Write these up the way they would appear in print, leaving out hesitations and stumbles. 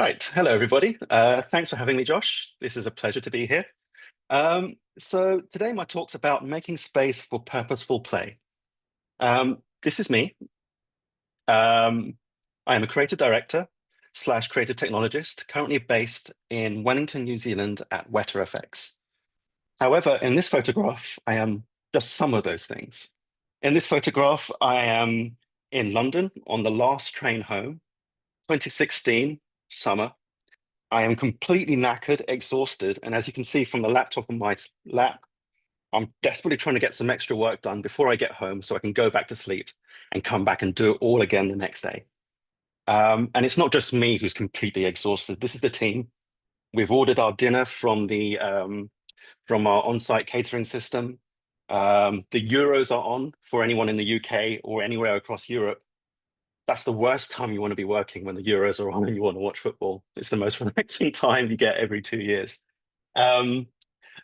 Right. Hello, everybody. Thanks for having me, Josh. This is a pleasure to be here. So today my talk's about making space for purposeful play. This is me. Um, I am a creative director slash creative technologist, currently based in Wellington, New Zealand at Wētā FX. However, in this photograph, I am just some of those things. In this photograph, I am in London on the last train home, 2016, summer. I am completely knackered, exhausted, and as you can see from the laptop on my lap, I'm desperately trying to get some extra work done before I get home so I can go back to sleep and come back and do it all again the next day. And it's not just me who's completely exhausted. This is the team. We've ordered our dinner from our on-site catering system. The Euros are on for anyone in the UK or anywhere across Europe. That's the worst time you want to be working, when the Euros are on and you want to watch football. It's the most relaxing time you get every 2 years. You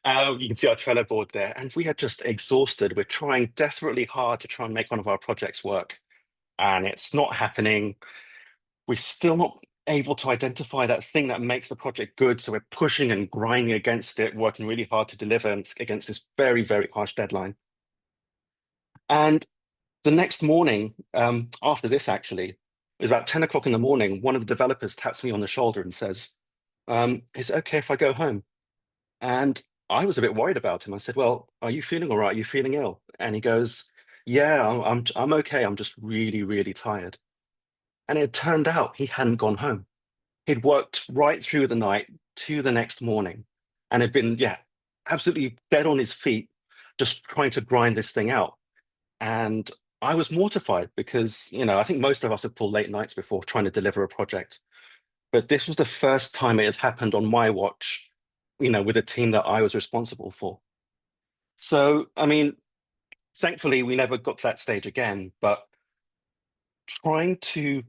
can see our Trello board there, and we are just exhausted. We're trying desperately hard to try and make one of our projects work, and it's not happening. We're still not able to identify that thing that makes the project good, so we're pushing and grinding against it, working really hard to deliver against this very, very harsh deadline. And the next morning, after this actually, it was about 10 o'clock in the morning, one of the developers taps me on the shoulder and says, is it okay if I go home? And I was a bit worried about him. I said, well, are you feeling all right? Are you feeling ill? And he goes, yeah, I'm okay. I'm just really, really tired. And it turned out he hadn't gone home. He'd worked right through the night to the next morning and had been, yeah, absolutely dead on his feet, just trying to grind this thing out. And I was mortified because, I think most of us have pulled late nights before trying to deliver a project. But this was the first time it had happened on my watch, with a team that I was responsible for. So, I mean, thankfully, we never got to that stage again, but trying to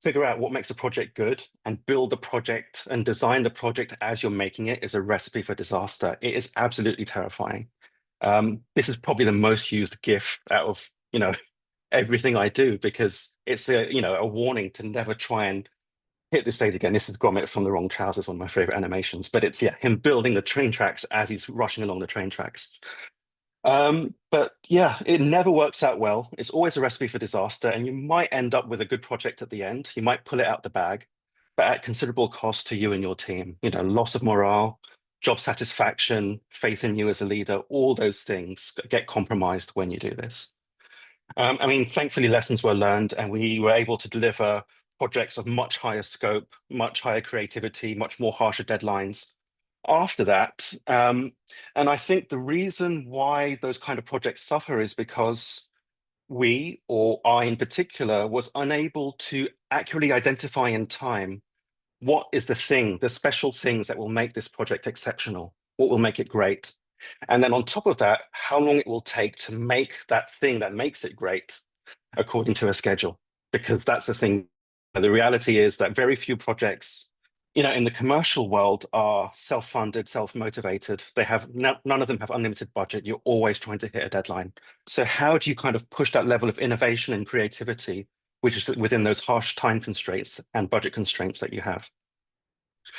figure out what makes a project good and build the project and design the project as you're making it is a recipe for disaster. It is absolutely terrifying. This is probably the most used GIF out of, everything I do, because it's a warning to never try and hit this stage again. This is Gromit from The Wrong Trousers, one of my favorite animations, but it's him building the train tracks as he's rushing along the train tracks. But yeah, it never works out well. It's always a recipe for disaster, and you might end up with a good project at the end. You might pull it out the bag, but at considerable cost to you and your team. Loss of morale, job satisfaction, faith in you as a leader, all those things get compromised when you do this. I mean, thankfully, lessons were learned, and we were able to deliver projects of much higher scope, much higher creativity, much more harsher deadlines after that. And I think the reason why those kind of projects suffer is because we, or I in particular, was unable to accurately identify in time what is the thing, the special things that will make this project exceptional, what will make it great. And then on top of that, how long it will take to make that thing that makes it great according to a schedule. Because that's the thing. The reality is that very few projects, in the commercial world are self-funded, self-motivated. They have none of them have unlimited budget. You're always trying to hit a deadline. So how do you kind of push that level of innovation and creativity, which is within those harsh time constraints and budget constraints that you have?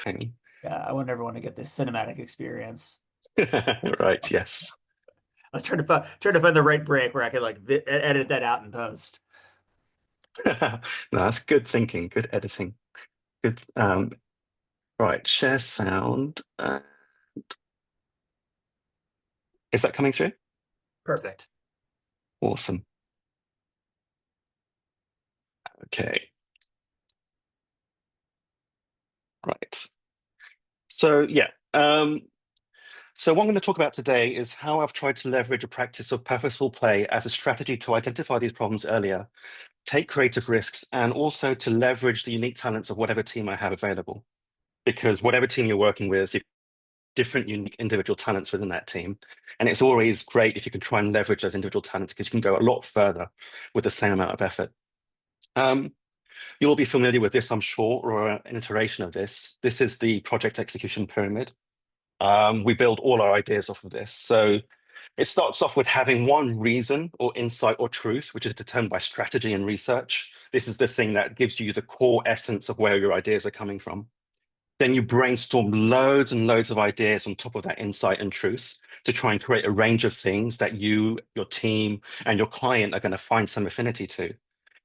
Amy? Yeah, I want everyone to get this cinematic experience. Right, yes. I was trying to find the right break where I could edit that out in post. No, that's good thinking, good editing. Good. Right, share sound. Is that coming through? Perfect. Awesome. Okay. Right. So yeah. So what I'm going to talk about today is how I've tried to leverage a practice of purposeful play as a strategy to identify these problems earlier, take creative risks, and also to leverage the unique talents of whatever team I have available. Because whatever team you're working with, you have different unique individual talents within that team. And it's always great if you can try and leverage those individual talents, because you can go a lot further with the same amount of effort. You'll be familiar with this, I'm sure, or an iteration of this. This is the project execution pyramid. We build all our ideas off of this. So it starts off with having one reason or insight or truth, which is determined by strategy and research. This is the thing that gives you the core essence of where your ideas are coming from. Then you brainstorm loads and loads of ideas on top of that insight and truth to try and create a range of things that you, your team, and your client are going to find some affinity to.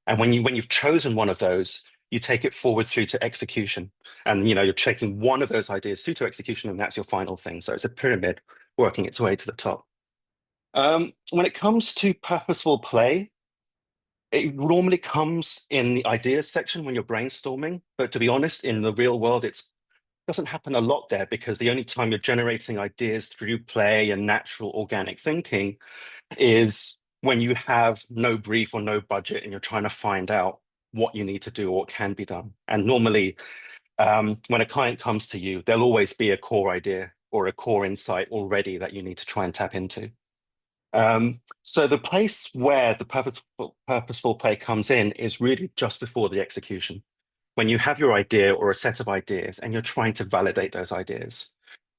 And when you've chosen one of those, you take it forward through to execution. And you're taking one of those ideas through to execution, and that's your final thing. So it's a pyramid working its way to the top. When it comes to purposeful play, it normally comes in the ideas section when you're brainstorming. But to be honest, in the real world, it doesn't happen a lot there because the only time you're generating ideas through play and natural organic thinking is when you have no brief or no budget and you're trying to find out what you need to do or what can be done. And normally, when a client comes to you, there'll always be a core idea or a core insight already that you need to try and tap into. So the place where the purposeful play comes in is really just before the execution. When you have your idea or a set of ideas and you're trying to validate those ideas,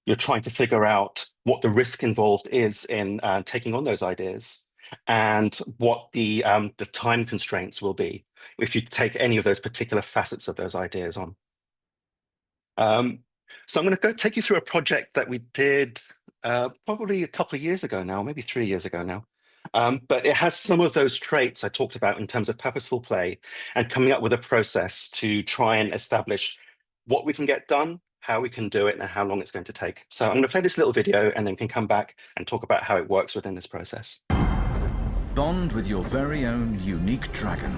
you're trying to figure out what the risk involved is in taking on those ideas and what the time constraints will be if you take any of those particular facets of those ideas on. So I'm going to go take you through a project that we did probably a couple of years ago now, maybe 3 years ago now. But it has some of those traits I talked about in terms of purposeful play and coming up with a process to try and establish what we can get done, how we can do it, and how long it's going to take. So I'm going to play this little video and then can come back and talk about how it works within this process. Bond with your very own unique dragon.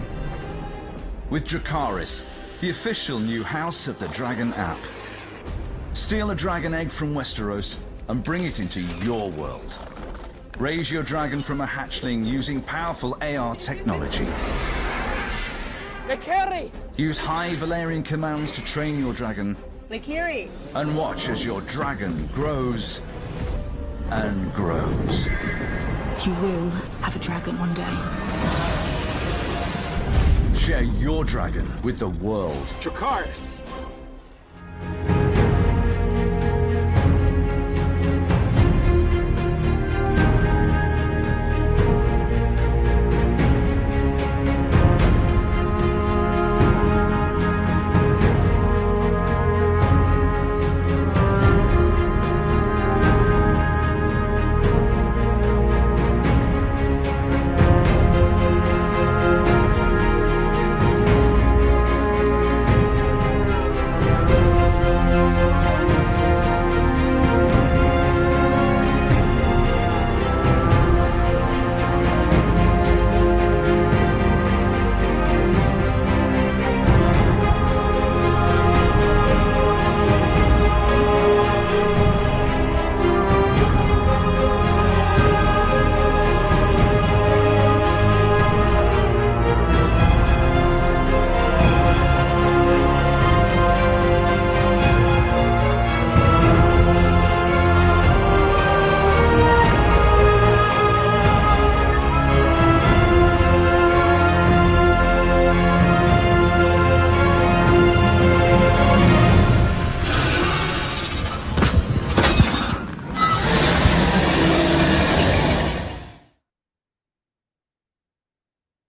With Dracaris, the official new House of the Dragon app. Steal a dragon egg from Westeros and bring it into your world. Raise your dragon from a hatchling using powerful AR technology. Nakiri! Use high Valerian commands to train your dragon. Nakiri! And watch as your dragon grows and grows. You will have a dragon one day. Share your dragon with the world. Dracaris!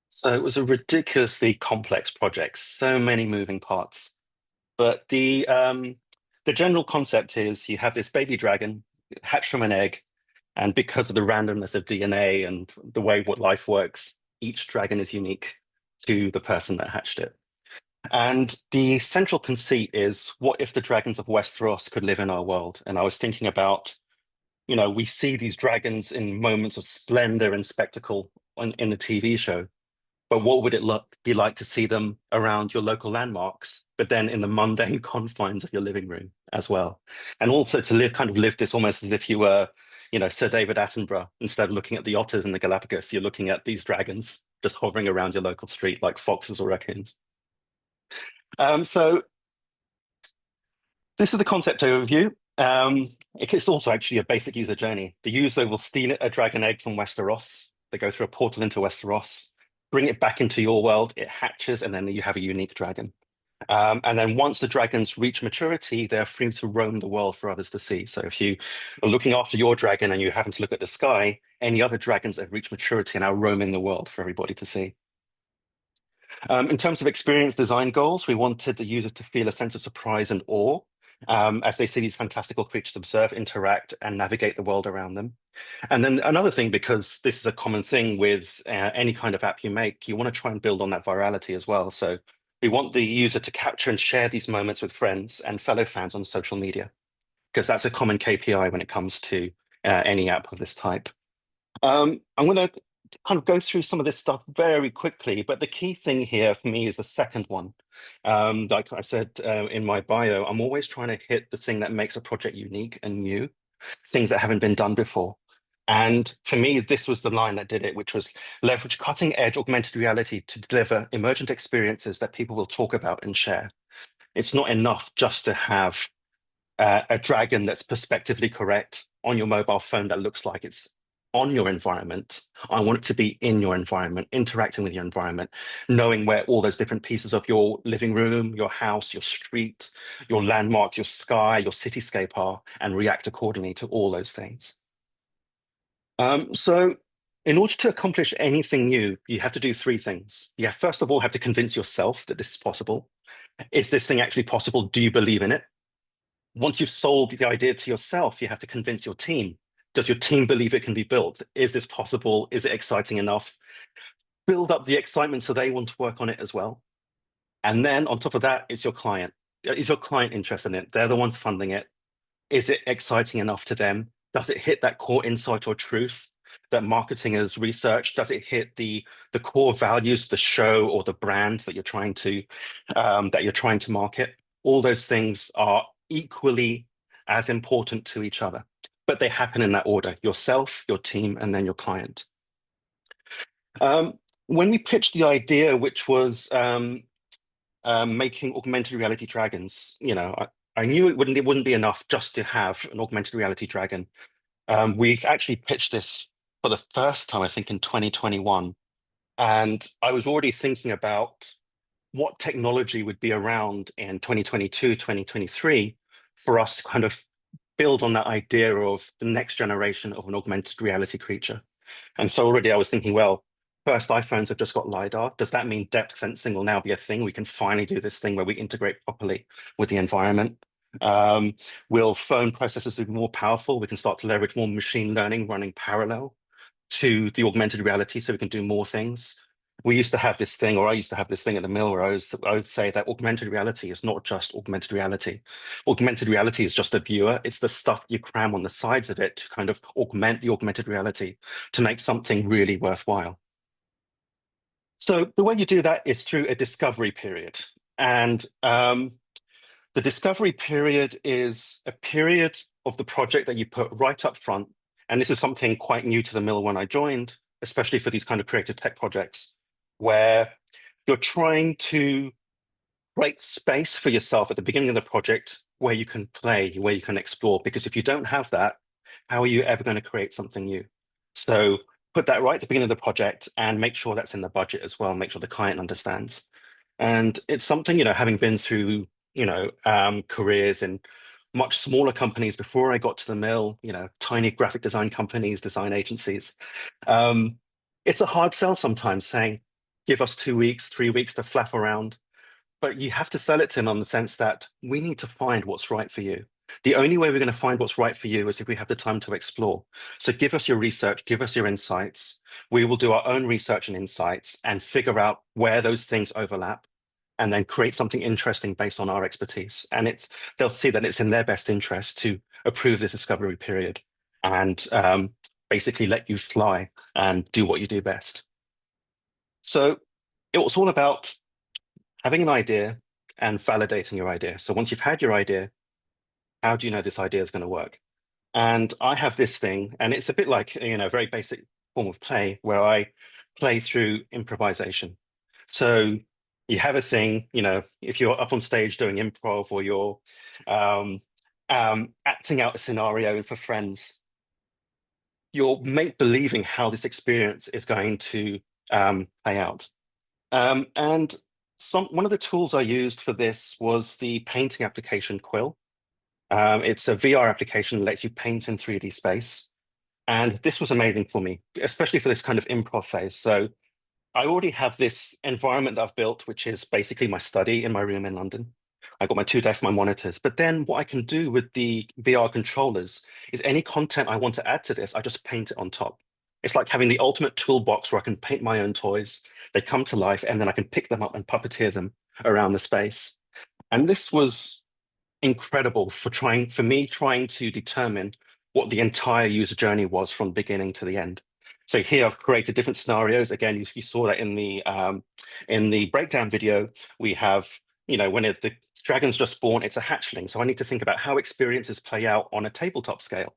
So it was a ridiculously complex project, so many moving parts. But the general concept is you have this baby dragon hatched from an egg, and because of the randomness of DNA and the way what life works, each dragon is unique to the person that hatched it. And the central conceit is, what if the dragons of Westeros could live in our world? And I was thinking about, we see these dragons in moments of splendor and spectacle in the TV show. But what would it be like to see them around your local landmarks, but then in the mundane confines of your living room as well? And also to live this almost as if you were, Sir David Attenborough. Instead of looking at the otters in the Galapagos, you're looking at these dragons just hovering around your local street like foxes or raccoons. So this is the concept overview. It's also actually a basic user journey. The user will steal a dragon egg from Westeros. They go through a portal into Westeros, bring it back into your world, it hatches, and then you have a unique dragon. And then once the dragons reach maturity, they're free to roam the world for others to see. So if you are looking after your dragon and you happen to look at the sky, any other dragons that have reached maturity are now roaming the world for everybody to see. In terms of experience design goals, we wanted the user to feel a sense of surprise and awe as they see these fantastical creatures observe, interact, and navigate the world around them. And then another thing, because this is a common thing with any kind of app you make, you want to try and build on that virality as well. So we want the user to capture and share these moments with friends and fellow fans on social media, because that's a common KPI when it comes to any app of this type. I'm going to kind of go through some of this stuff very quickly, but the key thing here for me is the second one. Like I said in my bio, I'm always trying to hit the thing that makes a project unique and new, things that haven't been done before. And for me, this was the line that did it, which was leverage cutting edge augmented reality to deliver emergent experiences that people will talk about and share. It's not enough just to have a dragon that's perspectively correct on your mobile phone that looks like it's on your environment. I want it to be in your environment, interacting with your environment, knowing where all those different pieces of your living room, your house, your street, your landmarks, your sky, your cityscape are, and react accordingly to all those things. So in order to accomplish anything new, you have to do three things. You first of all have to convince yourself that this is possible. Is this thing actually possible? Do you believe in it? Once you've sold the idea to yourself, you have to convince your team. Does your team believe it can be built? Is this possible? Is it exciting enough? Build up the excitement so they want to work on it as well. And then on top of that, it's your client. Is your client interested in it? They're the ones funding it. Is it exciting enough to them? Does it hit that core insight or truth that marketing has researched? Does it hit the core values of the show or the brand that you're trying to market? All those things are equally as important to each other, but they happen in that order: yourself, your team, and then your client. When we pitched the idea, which was making augmented reality dragons, I knew it wouldn't be enough just to have an augmented reality dragon. We actually pitched this for the first time, I think, in 2021. And I was already thinking about what technology would be around in 2022, 2023 for us to kind of build on that idea of the next generation of an augmented reality creature. And so already I was thinking, well, first iPhones have just got LiDAR. Does that mean depth sensing will now be a thing? We can finally do this thing where we integrate properly with the environment. Will phone processors be more powerful? We can start to leverage more machine learning running parallel to the augmented reality so we can do more things. We used to have this thing, or I used to have this thing at the mill where I would say that augmented reality is not just augmented reality. Augmented reality is just a viewer. It's the stuff you cram on the sides of it to kind of augment the augmented reality to make something really worthwhile. So the way you do that is through a discovery period. And the discovery period is a period of the project that you put right up front. And this is something quite new to the mill when I joined, especially for these kind of creative tech projects, where you're trying to create space for yourself at the beginning of the project where you can play, where you can explore. Because if you don't have that, how are you ever going to create something new? So put that right at the beginning of the project and make sure that's in the budget as well, make sure the client understands. And it's something, having been through, careers in much smaller companies before I got to the mill, tiny graphic design companies, design agencies. It's a hard sell sometimes saying, give us 2 weeks, 3 weeks to flaff around. But you have to sell it to them on the sense that we need to find what's right for you. The only way we're going to find what's right for you is if we have the time to explore. So give us your research, give us your insights. We will do our own research and insights and figure out where those things overlap, and then create something interesting based on our expertise. And they'll see that it's in their best interest to approve this discovery period and basically let you fly and do what you do best. So it was all about having an idea and validating your idea. So once you've had your idea, how do you know this idea is going to work? And I have this thing, and it's a bit like, a very basic form of play where I play through improvisation. So you have a thing, if you're up on stage doing improv or you're acting out a scenario for friends, you're believing how this experience is going to play out. And one of the tools I used for this was the painting application Quill. It's a VR application that lets you paint in 3D space. And this was amazing for me, especially for this kind of improv phase. So I already have this environment that I've built, which is basically my study in my room in London. I got my two desks, my monitors. But then what I can do with the VR controllers is any content I want to add to this, I just paint it on top. It's like having the ultimate toolbox where I can paint my own toys. They come to life, and then I can pick them up and puppeteer them around the space. And this was incredible for me trying to determine what the entire user journey was from beginning to the end. So here I've created different scenarios. Again, you saw that in the breakdown video. We have, when the dragon's just born, it's a hatchling. So I need to think about how experiences play out on a tabletop scale.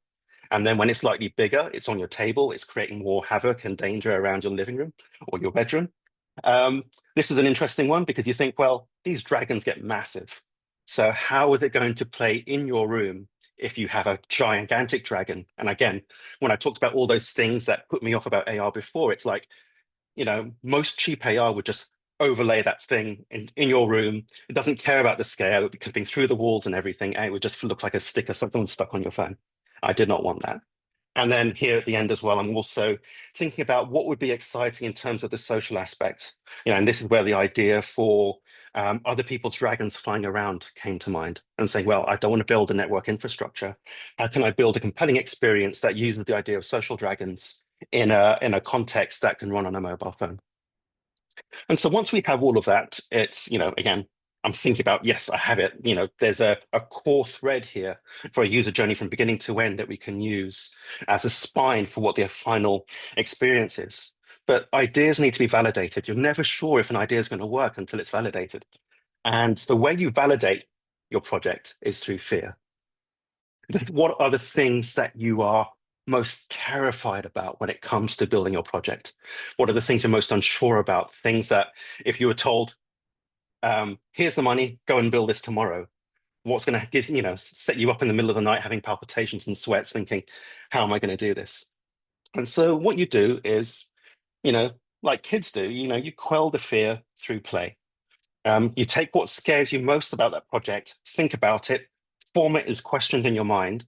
And then when it's slightly bigger, it's on your table, it's creating more havoc and danger around your living room or your bedroom. This is an interesting one because you think, well, these dragons get massive. So how are they going to play in your room if you have a gigantic dragon? And again, when I talked about all those things that put me off about AR before, it's like, most cheap AR would just overlay that thing in your room. It doesn't care about the scale. It could be through the walls and everything, and it would just look like a sticker, something stuck on your phone. I did not want that. And then here at the end as well, I'm also thinking about what would be exciting in terms of the social aspect. And this is where the idea for other people's dragons flying around came to mind, and saying, well, I don't want to build a network infrastructure. How can I build a compelling experience that uses the idea of social dragons in a context that can run on a mobile phone? And so once we have all of that, it's, again, I'm thinking about, yes, I have it. There's a core thread here for a user journey from beginning to end that we can use as a spine for what their final experience is. But ideas need to be validated. You're never sure if an idea is going to work until it's validated. And the way you validate your project is through fear. What are the things that you are most terrified about when it comes to building your project? What are the things you're most unsure about? Things that if you were told, here's the money, go and build this tomorrow, what's going to set you up in the middle of the night having palpitations and sweats thinking, how am I going to do this? And so what you do is, like kids do, you quell the fear through play. You take what scares you most about that project, think about it, form it as questions in your mind,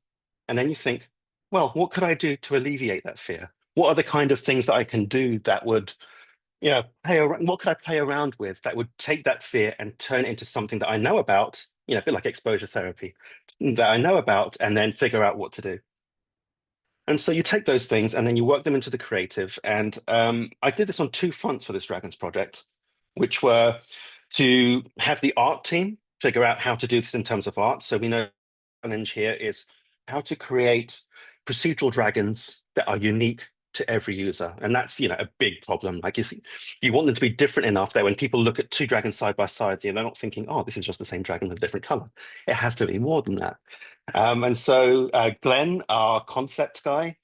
and then you think, well, what could I do to alleviate that fear? What are the kind of things that I can do that would, what could I play around with that would take that fear and turn it into something that I know about, a bit like exposure therapy, that I know about, and then figure out what to do. And so you take those things and then you work them into the creative. And I did this on two fronts for this Dragons project, which were to have the art team figure out how to do this in terms of art. So we know the challenge here is how to create procedural dragons that are unique to every user. And that's, a big problem. Like if you want them to be different enough that when people look at two dragons side by side, they're not thinking, oh, this is just the same dragon with a different color. It has to be more than that. And so Glenn, our concept guy,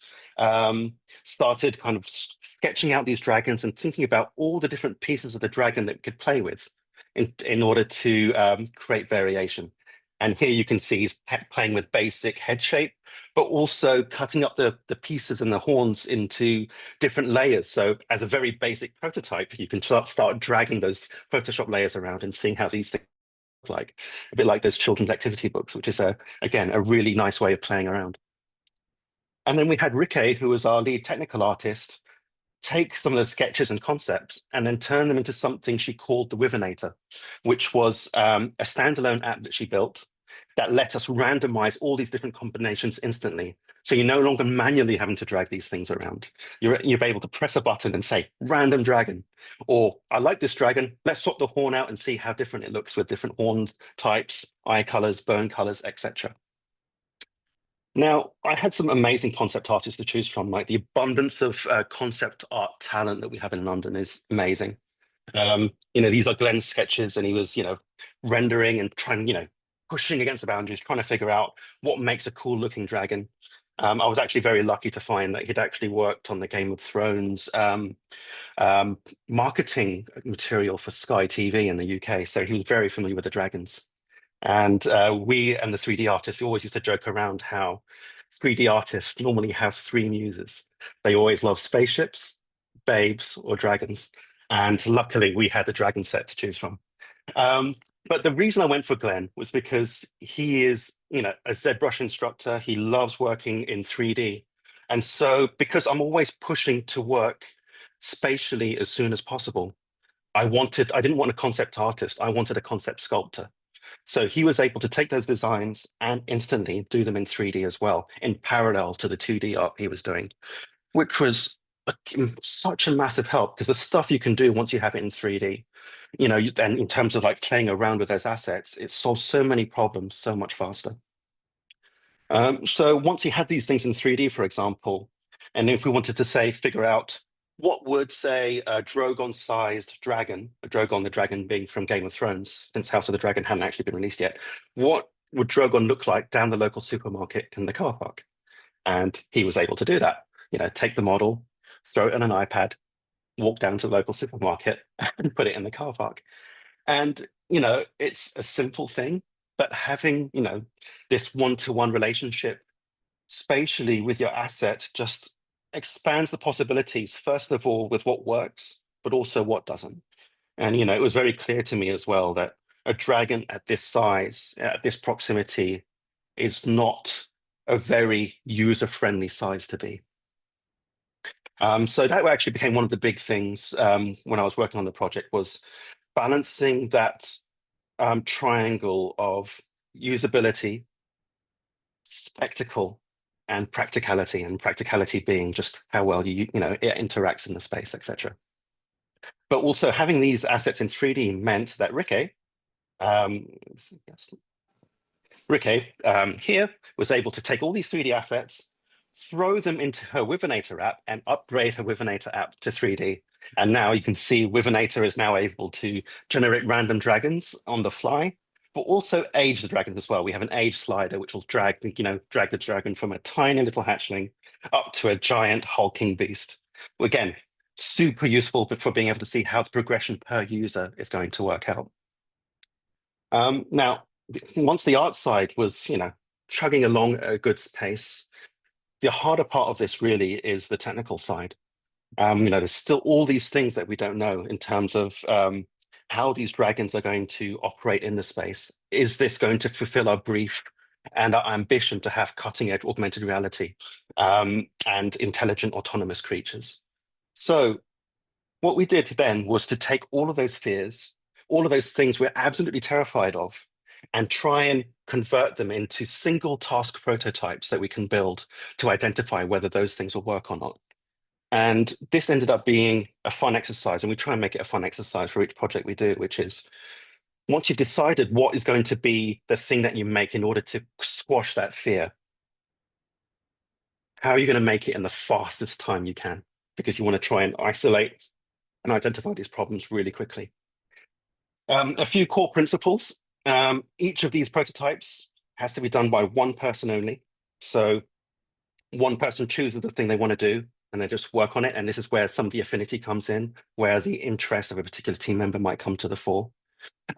started kind of sketching out these dragons and thinking about all the different pieces of the dragon that we could play with in order to create variation. And here you can see he's playing with basic head shape, but also cutting up the pieces and the horns into different layers. So as a very basic prototype, you can start dragging those Photoshop layers around and seeing how these things look like, a bit like those children's activity books, which is, again, a really nice way of playing around. And then we had Rikke, who was our lead technical artist, take some of those sketches and concepts and then turn them into something she called the Wivinator, which was a standalone app that she built that let us randomize all these different combinations instantly. So you're no longer manually having to drag these things around. You're able to press a button and say, random dragon, or I like this dragon, let's swap the horn out and see how different it looks with different horn types, eye colors, bone colors, etc. Now, I had some amazing concept artists to choose from. Like the abundance of concept art talent that we have in London is amazing. These are Glenn's sketches, and he was, rendering and trying, pushing against the boundaries, trying to figure out what makes a cool looking dragon. I was actually very lucky to find that he'd actually worked on the Game of Thrones marketing material for Sky TV in the UK. So he was very familiar with the dragons. And we and the 3D artists, we always used to joke around how 3D artists normally have three muses. They always love spaceships, babes, or dragons. And luckily, we had the dragon set to choose from. But the reason I went for Glenn was because he is, a ZBrush instructor. He loves working in 3D. And so because I'm always pushing to work spatially as soon as possible, I didn't want a concept artist. I wanted a concept sculptor. So he was able to take those designs and instantly do them in 3D as well, in parallel to the 2D art he was doing, which was such a massive help because the stuff you can do once you have it in 3D, and in terms of like playing around with those assets, it solves so many problems so much faster. So once he had these things in 3D, for example, and if we wanted to say, figure out what would say a Drogon-sized dragon, a Drogon the dragon being from Game of Thrones, since House of the Dragon hadn't actually been released yet, what would Drogon look like down the local supermarket in the car park? And he was able to do that. Take the model, throw it on an iPad, walk down to the local supermarket and put it in the car park. And, it's a simple thing, but having, this one-to-one relationship spatially with your asset just expands the possibilities, first of all, with what works, but also what doesn't. And, it was very clear to me as well that a dragon at this size, at this proximity, is not a very user-friendly size to be. So that actually became one of the big things when I was working on the project, was balancing that triangle of usability, spectacle, and practicality being just how well it interacts in the space, etc. But also having these assets in 3D meant that Rikke here was able to take all these 3D assets, throw them into her Wivinator app and upgrade her Wivinator app to 3D. And now you can see Wivinator is now able to generate random dragons on the fly, but also age the dragons as well. We have an age slider, which will drag the dragon from a tiny little hatchling up to a giant hulking beast. Again, super useful for being able to see how the progression per user is going to work out. Now, once the art side was, chugging along at a good pace, the harder part of this really is the technical side. There's still all these things that we don't know in terms of how these dragons are going to operate in the space. Is this going to fulfill our brief and our ambition to have cutting-edge augmented reality and intelligent autonomous creatures? So what we did then was to take all of those fears, all of those things we're absolutely terrified of, and try and convert them into single task prototypes that we can build to identify whether those things will work or not. And this ended up being a fun exercise, and we try and make it a fun exercise for each project we do, which is once you've decided what is going to be the thing that you make in order to squash that fear, how are you going to make it in the fastest time you can? Because you want to try and isolate and identify these problems really quickly. A few core principles. Each of these prototypes has to be done by one person only. So one person chooses the thing they want to do, and they just work on it. And this is where some of the affinity comes in, where the interest of a particular team member might come to the fore.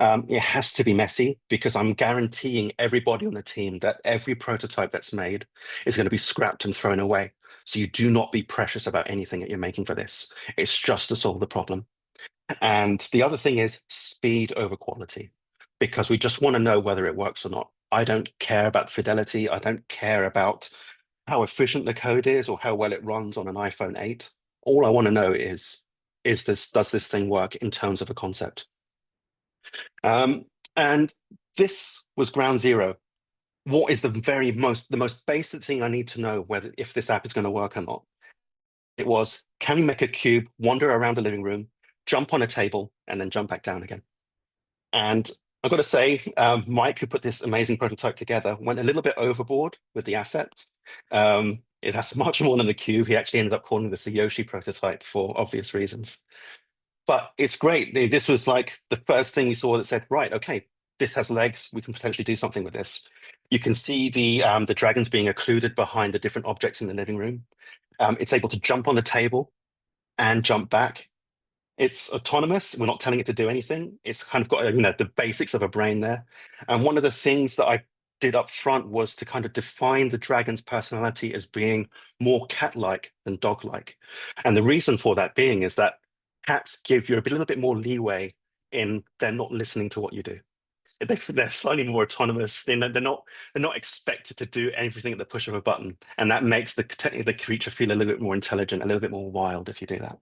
It has to be messy, because I'm guaranteeing everybody on the team that every prototype that's made is going to be scrapped and thrown away. So you do not be precious about anything that you're making for this. It's just to solve the problem. And the other thing is speed over quality, because we just want to know whether it works or not. I don't care about fidelity. I don't care about how efficient the code is or how well it runs on an iPhone 8. All I want to know is does this thing work in terms of a concept? And this was ground zero. What is the most basic thing I need to know if this app is going to work or not? It was, can we make a cube, wander around the living room, jump on a table, and then jump back down again? And I've got to say, Mike, who put this amazing prototype together, went a little bit overboard with the asset. It has much more than a cube. He actually ended up calling this the Yoshi prototype for obvious reasons. But it's great. This was like the first thing we saw that said, right, okay, this has legs. We can potentially do something with this. You can see the dragons being occluded behind the different objects in the living room. It's able to jump on the table and jump back. It's autonomous. We're not telling it to do anything. It's kind of got the basics of a brain there. And one of the things that I did up front was to kind of define the dragon's personality as being more cat-like than dog-like. And the reason for that being is that cats give you a little bit more leeway in they're not listening to what you do. They're slightly more autonomous. They're not expected to do everything at the push of a button, and that makes the creature feel a little bit more intelligent, a little bit more wild if you do that.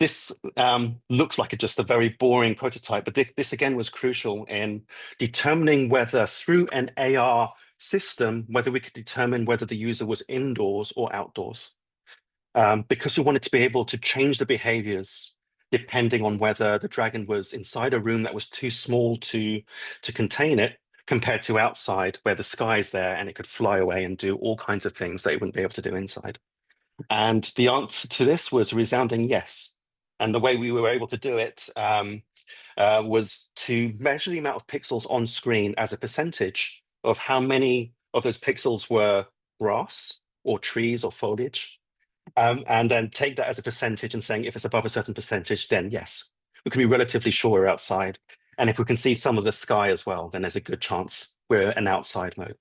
This looks like just a very boring prototype, but this again was crucial in determining whether through an AR system, whether we could determine whether the user was indoors or outdoors. Because we wanted to be able to change the behaviors depending on whether the dragon was inside a room that was too small to contain it, compared to outside where the sky's there and it could fly away and do all kinds of things that it wouldn't be able to do inside. And the answer to this was a resounding yes. And the way we were able to do it was to measure the amount of pixels on screen as a percentage of how many of those pixels were grass or trees or foliage. And then take that as a percentage and saying if it's above a certain percentage, then yes, we can be relatively sure we're outside. And if we can see some of the sky as well, then there's a good chance we're in outside mode.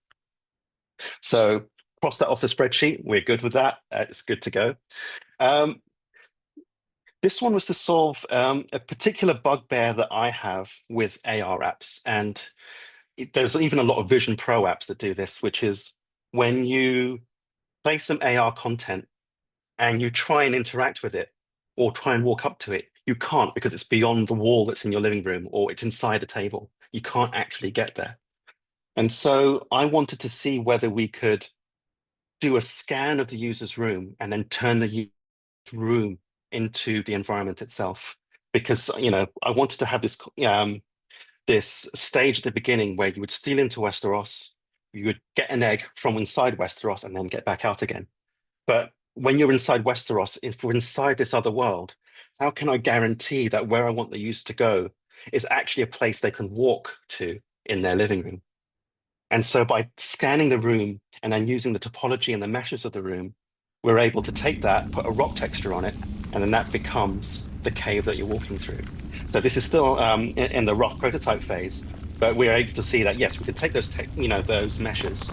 So cross that off the spreadsheet. We're good with that. It's good to go. This one was to solve a particular bugbear that I have with AR apps. And there's even a lot of Vision Pro apps that do this, which is when you play some AR content and you try and interact with it or try and walk up to it, you can't because it's beyond the wall that's in your living room or it's inside a table. You can't actually get there. And so I wanted to see whether we could do a scan of the user's room and then turn the room into the environment itself. Because, I wanted to have this this stage at the beginning where you would steal into Westeros, you would get an egg from inside Westeros and then get back out again. But when you're inside Westeros, if we're inside this other world, how can I guarantee that where I want the user to go is actually a place they can walk to in their living room? And so by scanning the room and then using the topology and the meshes of the room, we're able to take that, put a rock texture on it, and then that becomes the cave that you're walking through. So this is still in the rough prototype phase, but we're able to see that, yes, we can take those, those meshes,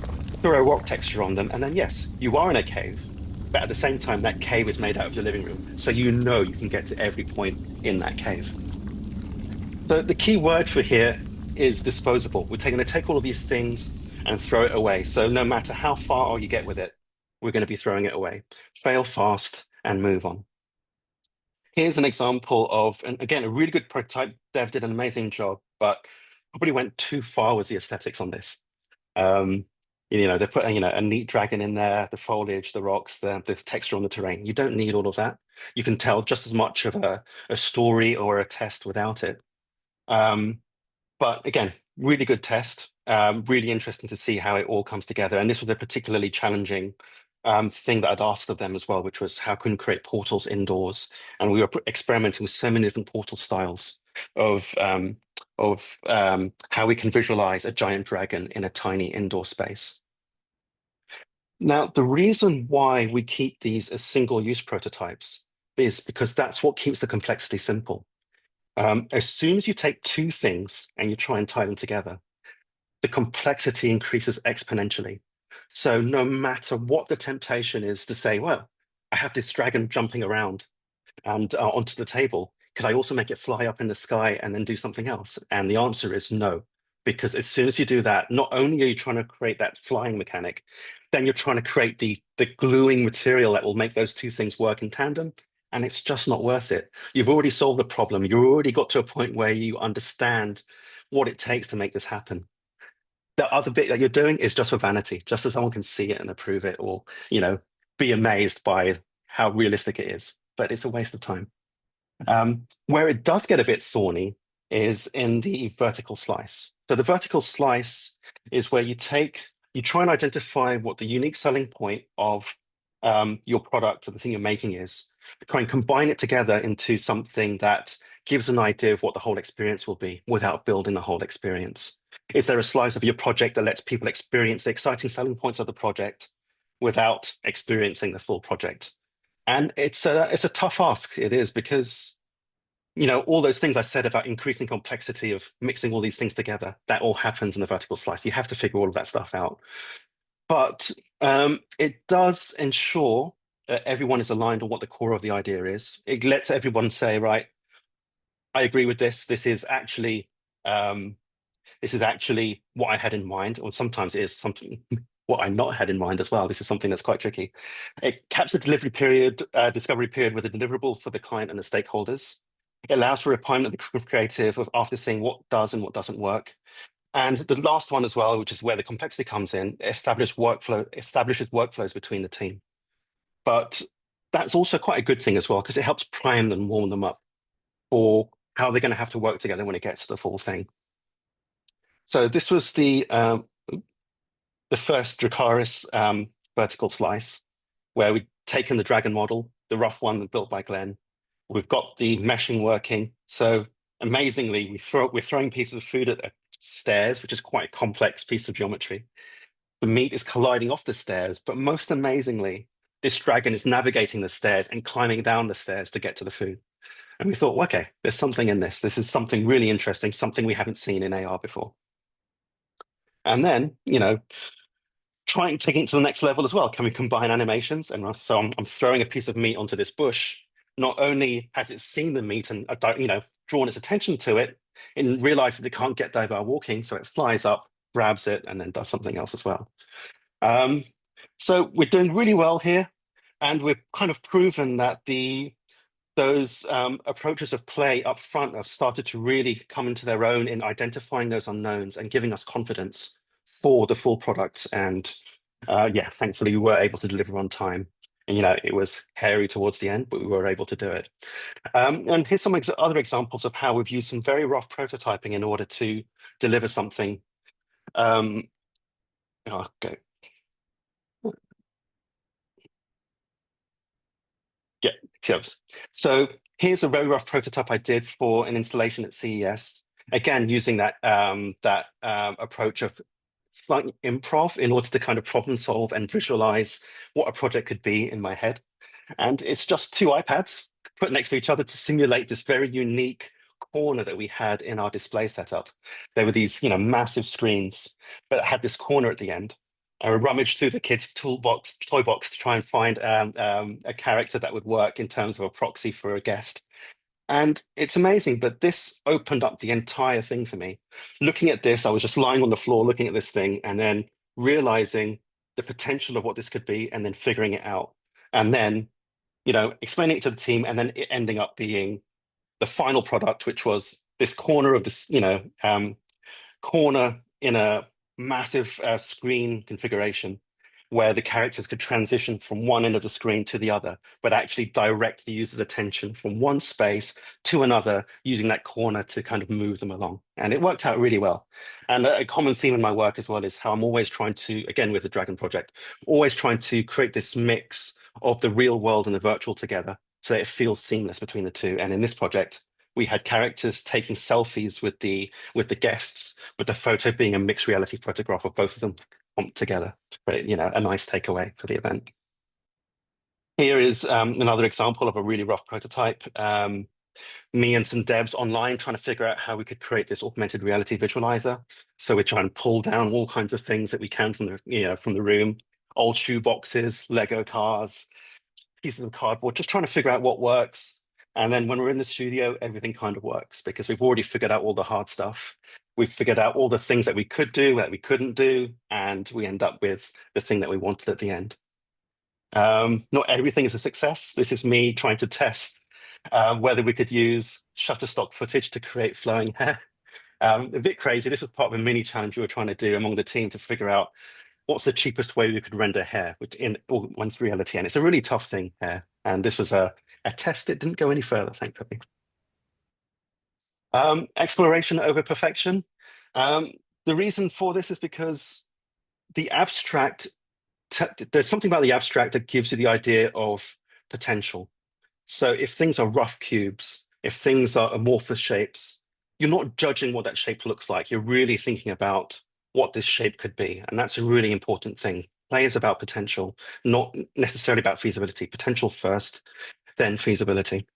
throw a rock texture on them, and then, yes, you are in a cave. But at the same time, that cave is made out of your living room. So you can get to every point in that cave. So the key word for here is disposable. We're going to take all of these things and throw it away. So no matter how far you get with it, we're going to be throwing it away. Fail fast and move on. Here's an example of, and again, a really good prototype. Dev did an amazing job, but probably went too far with the aesthetics on this. They put a neat dragon in there, the foliage, the rocks, the texture on the terrain. You don't need all of that. You can tell just as much of a story or a test without it. But again, really good test. Really interesting to see how it all comes together. And this was a particularly challenging thing that I'd asked of them as well, which was how can we create portals indoors? And we were experimenting with so many different portal styles of how we can visualize a giant dragon in a tiny indoor space. Now, the reason why we keep these as single-use prototypes is because that's what keeps the complexity simple. As soon as you take two things and you try and tie them together, the complexity increases exponentially. So no matter what the temptation is to say, well, I have this dragon jumping around and onto the table, could I also make it fly up in the sky and then do something else? And the answer is no, because as soon as you do that, not only are you trying to create that flying mechanic, then you're trying to create the gluing material that will make those two things work in tandem. And it's just not worth it. You've already solved the problem. You've already got to a point where you understand what it takes to make this happen. The other bit that you're doing is just for vanity, just so someone can see it and approve it or, be amazed by how realistic it is. But it's a waste of time. Where it does get a bit thorny is in the vertical slice. So the vertical slice is where you try and identify what the unique selling point of your product or the thing you're making is, try and combine it together into something that gives an idea of what the whole experience will be without building the whole experience. Is there a slice of your project that lets people experience the exciting selling points of the project without experiencing the full project? And it's a tough ask. It is, because all those things I said about increasing complexity of mixing all these things together, that all happens in the vertical slice. You have to figure all of that stuff out. But it does ensure that everyone is aligned on what the core of the idea is. It lets everyone say, right, I agree with this. This is actually what I had in mind, or sometimes it is something what I not had in mind as well. This is something that's quite tricky. It caps the delivery period, discovery period with a deliverable for the client and the stakeholders. It allows for refinement of the creative after seeing what does and what doesn't work. And the last one as well, which is where the complexity comes in, establishes workflows between the team. But that's also quite a good thing as well, because it helps prime them, warm them up for how they're going to have to work together when it gets to the full thing. So this was the first Dracarys vertical slice, where we've taken the Dragon model, the rough one built by Glenn. We've got the meshing working. So amazingly, we're throwing pieces of food at stairs, which is quite a complex piece of geometry. The meat is colliding off the stairs, but most amazingly, this dragon is navigating the stairs and climbing down the stairs to get to the food. And we thought, okay, there's something in this. This is something really interesting, something we haven't seen in AR before. And then, trying to take it to the next level as well. Can we combine animations? And so I'm throwing a piece of meat onto this bush. Not only has it seen the meat and drawn its attention to it, it realizes it can't get there by walking, so it flies up, grabs it, and then does something else as well. So we're doing really well here, and we've kind of proven that those approaches of play up front have started to really come into their own in identifying those unknowns and giving us confidence for the full product. And thankfully we were able to deliver on time. And it was hairy towards the end, but we were able to do it. And here's some other examples of how we've used some very rough prototyping in order to deliver something. Okay. Yeah, cheers. So here's a very rough prototype I did for an installation at CES. Again, using that approach of slight improv in order to kind of problem solve and visualize what a project could be in my head. And it's just two iPads put next to each other to simulate this very unique corner that we had in our display setup. There were these, massive screens, but it had this corner at the end. I rummaged through the kids' toy box to try and find a character that would work in terms of a proxy for a guest. And it's amazing, but this opened up the entire thing for me. Looking at this, I was just lying on the floor looking at this thing and then realizing the potential of what this could be and then figuring it out. And then, explaining it to the team and then it ending up being the final product, which was this corner of this, corner in a massive screen configuration where the characters could transition from one end of the screen to the other, but actually direct the user's attention from one space to another using that corner to kind of move them along. And it worked out really well. And a common theme in my work as well is how I'm always trying to, again, with the Dragon project, always trying to create this mix of the real world and the virtual together so that it feels seamless between the two. And in this project, we had characters taking selfies with the guests, with the photo being a mixed reality photograph of both of them together to create, a nice takeaway for the event. Here is another example of a really rough prototype. Me and some devs online trying to figure out how we could create this augmented reality visualizer. So we're trying to pull down all kinds of things that we can from the room, old shoe boxes, Lego cars, pieces of cardboard, just trying to figure out what works. And then when we're in the studio, everything kind of works because we've already figured out all the hard stuff. We've figured out all the things that we could do, that we couldn't do, and we end up with the thing that we wanted at the end. Not everything is a success. This is me trying to test whether we could use Shutterstock footage to create flowing hair. A bit crazy. This was part of a mini challenge we were trying to do among the team to figure out what's the cheapest way we could render hair in augmented reality. And it's a really tough thing, hair. And this was a test. It didn't go any further, thankfully. Exploration over perfection. The reason for this is because the abstract, there's something about the abstract that gives you the idea of potential. So if things are rough cubes, if things are amorphous shapes, you're not judging what that shape looks like. You're really thinking about what this shape could be. And that's a really important thing. Play is about potential, not necessarily about feasibility. Potential first, then feasibility.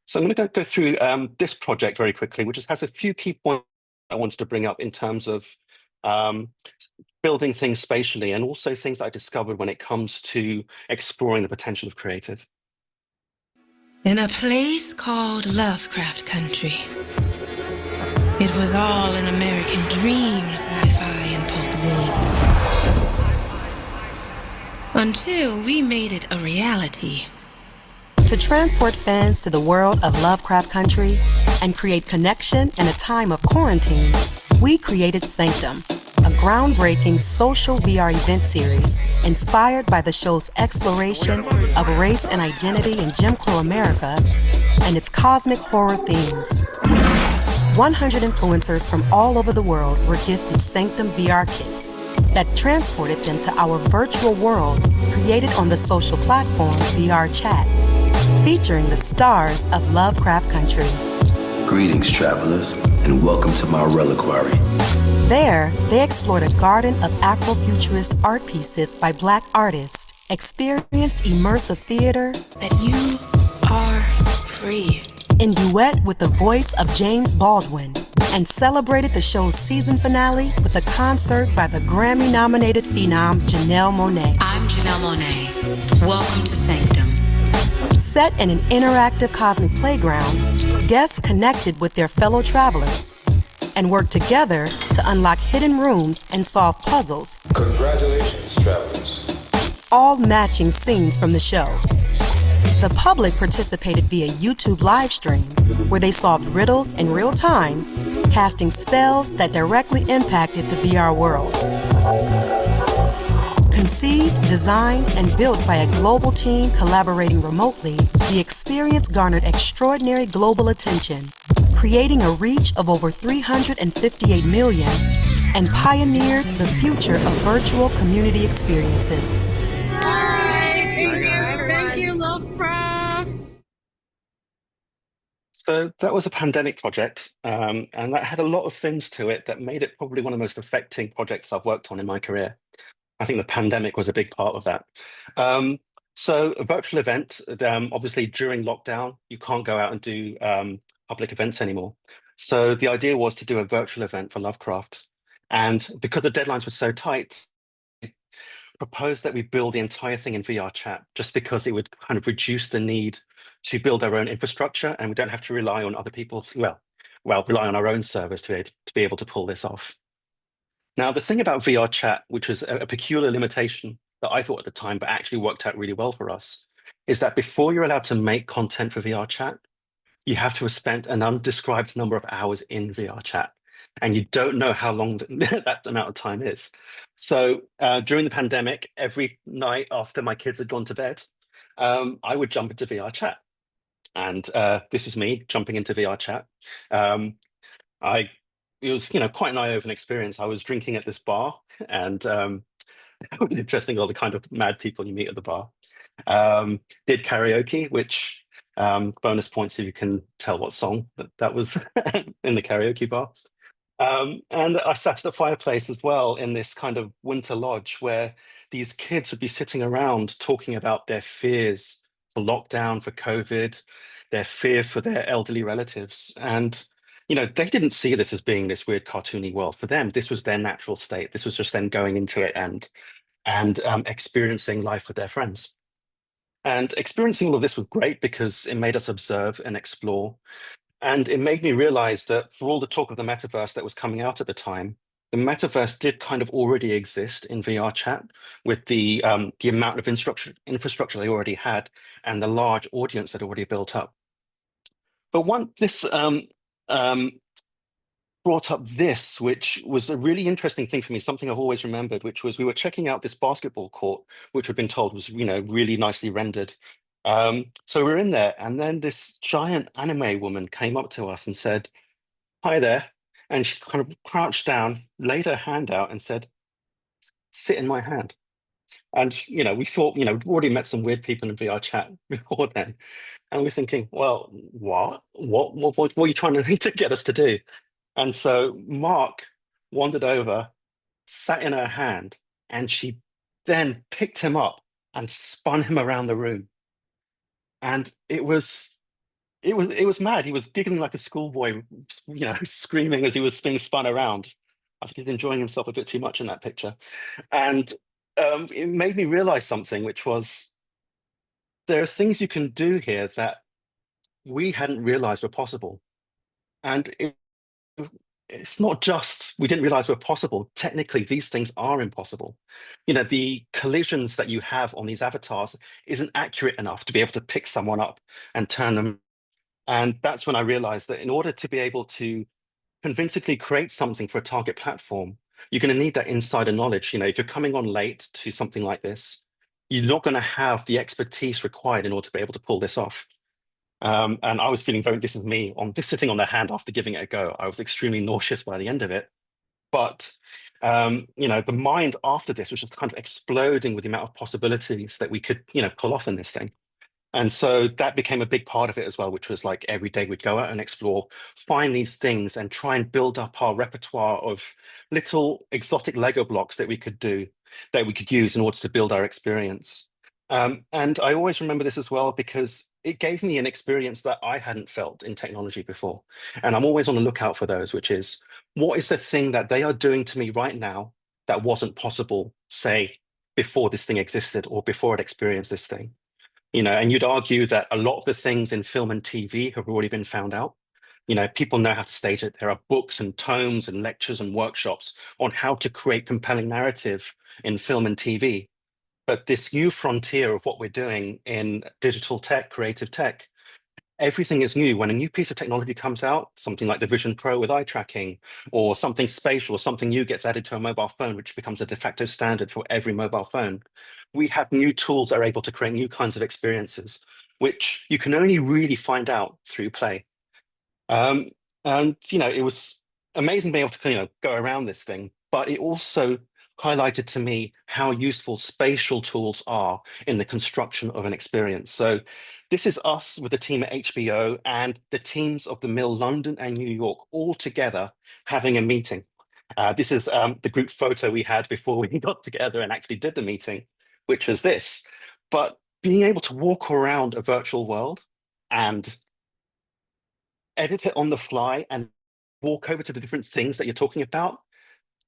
So I'm going to go through this project very quickly, which has a few key points I wanted to bring up in terms of building things spatially and also things that I discovered when it comes to exploring the potential of creative. In a place called Lovecraft Country, it was all an American dream, sci-fi and pulp zines. Until we made it a reality. To transport fans to the world of Lovecraft Country and create connection in a time of quarantine, we created Sanctum, a groundbreaking social VR event series inspired by the show's exploration of race and identity in Jim Crow America and its cosmic horror themes. 100 influencers from all over the world were gifted Sanctum VR kits that transported them to our virtual world created on the social platform VR Chat, featuring the stars of Lovecraft Country. Greetings, travelers, and welcome to my reliquary. There, they explored a garden of Afrofuturist art pieces by Black artists, experienced immersive theater, That you are free. in duet with the voice of James Baldwin, and celebrated the show's season finale with a concert by the Grammy-nominated phenom Janelle Monáe. I'm Janelle Monáe. Welcome to Sanctum. Set in an interactive cosmic playground, guests connected with their fellow travelers and worked together to unlock hidden rooms and solve puzzles, Congratulations, travelers. all matching scenes from the show. The public participated via YouTube live stream, where they solved riddles in real time, casting spells that directly impacted the VR world. Conceived, designed, and built by a global team collaborating remotely, the experience garnered extraordinary global attention, creating a reach of over 358 million, and pioneered the future of virtual community experiences. Thank you, Lovecraft. So that was a pandemic project, and that had a lot of things to it that made it probably one of the most affecting projects I've worked on in my career. I think the pandemic was a big part of that. So a virtual event, obviously during lockdown, you can't go out and do public events anymore. So the idea was to do a virtual event for Lovecraft. And because the deadlines were so tight, I proposed that we build the entire thing in VR chat, just because it would kind of reduce the need to build our own infrastructure, and we don't have to rely on other people's, rely on our own servers to be able to pull this off. Now, the thing about VR chat, which was a peculiar limitation that I thought at the time, but actually worked out really well for us, is that before you're allowed to make content for VR chat, you have to have spent an undescribed number of hours in VR chat, and you don't know how long that amount of time is. So during the pandemic, every night after my kids had gone to bed, I would jump into VR chat. And this was me jumping into VR chat. It was, quite an eye-opening experience. I was drinking at this bar, and it was interesting, all the kind of mad people you meet at the bar. Did karaoke, which bonus points if you can tell what song that was in the karaoke bar. And I sat at the fireplace as well in this kind of winter lodge where these kids would be sitting around talking about their fears for lockdown, for COVID, their fear for their elderly relatives. And they didn't see this as being this weird cartoony world. For them, this was their natural state. This was just them going into it and experiencing life with their friends. And experiencing all of this was great because it made us observe and explore. And it made me realize that for all the talk of the metaverse that was coming out at the time, the metaverse did kind of already exist in VR chat with the amount of infrastructure they already had and the large audience that already built up. But this brought up this, which was a really interesting thing for me, something I've always remembered, which was we were checking out this basketball court, which we'd been told was, really nicely rendered. So we were in there, and then this giant anime woman came up to us and said, "Hi there." And she kind of crouched down, laid her hand out and said, "Sit in my hand." And, we thought, we'd already met some weird people in VR chat before then. And we're thinking, well, what are you trying to get us to do? And so Mark wandered over, sat in her hand, and she then picked him up and spun him around the room. And it was mad. He was giggling like a schoolboy, screaming as he was being spun around. I think he's enjoying himself a bit too much in that picture. And it made me realize something, which was there are things you can do here that we hadn't realized were possible. And it's not just we didn't realize were possible. Technically, these things are impossible. The collisions that you have on these avatars isn't accurate enough to be able to pick someone up and turn them. And that's when I realized that in order to be able to convincingly create something for a target platform, you're going to need that insider knowledge. If you're coming on late to something like this, you're not going to have the expertise required in order to be able to pull this off. And I was feeling this is me on this sitting on their hand after giving it a go. I was extremely nauseous by the end of it. But, the mind after this was just kind of exploding with the amount of possibilities that we could, pull off in this thing. And so that became a big part of it as well, which was like every day we'd go out and explore, find these things and try and build up our repertoire of little exotic Lego blocks that we could use in order to build our experience. And I always remember this as well because it gave me an experience that I hadn't felt in technology before. And I'm always on the lookout for those, which is what is the thing that they are doing to me right now that wasn't possible, say, before this thing existed or before I'd experienced this thing. And you'd argue that a lot of the things in film and TV have already been found out. People know how to stage it. There are books and tomes and lectures and workshops on how to create compelling narrative in film and TV. But this new frontier of what we're doing in digital tech, creative tech, everything is new. When a new piece of technology comes out, something like the Vision Pro with eye tracking, or something spatial, or something new gets added to a mobile phone, which becomes a de facto standard for every mobile phone, we have new tools that are able to create new kinds of experiences, which you can only really find out through play. And, it was amazing being able to go around this thing, but it also highlighted to me how useful spatial tools are in the construction of an experience. So this is us with the team at HBO and the teams of the Mill London and New York all together having a meeting. This is the group photo we had before we got together and actually did the meeting, which was this. But being able to walk around a virtual world and edit it on the fly and walk over to the different things that you're talking about,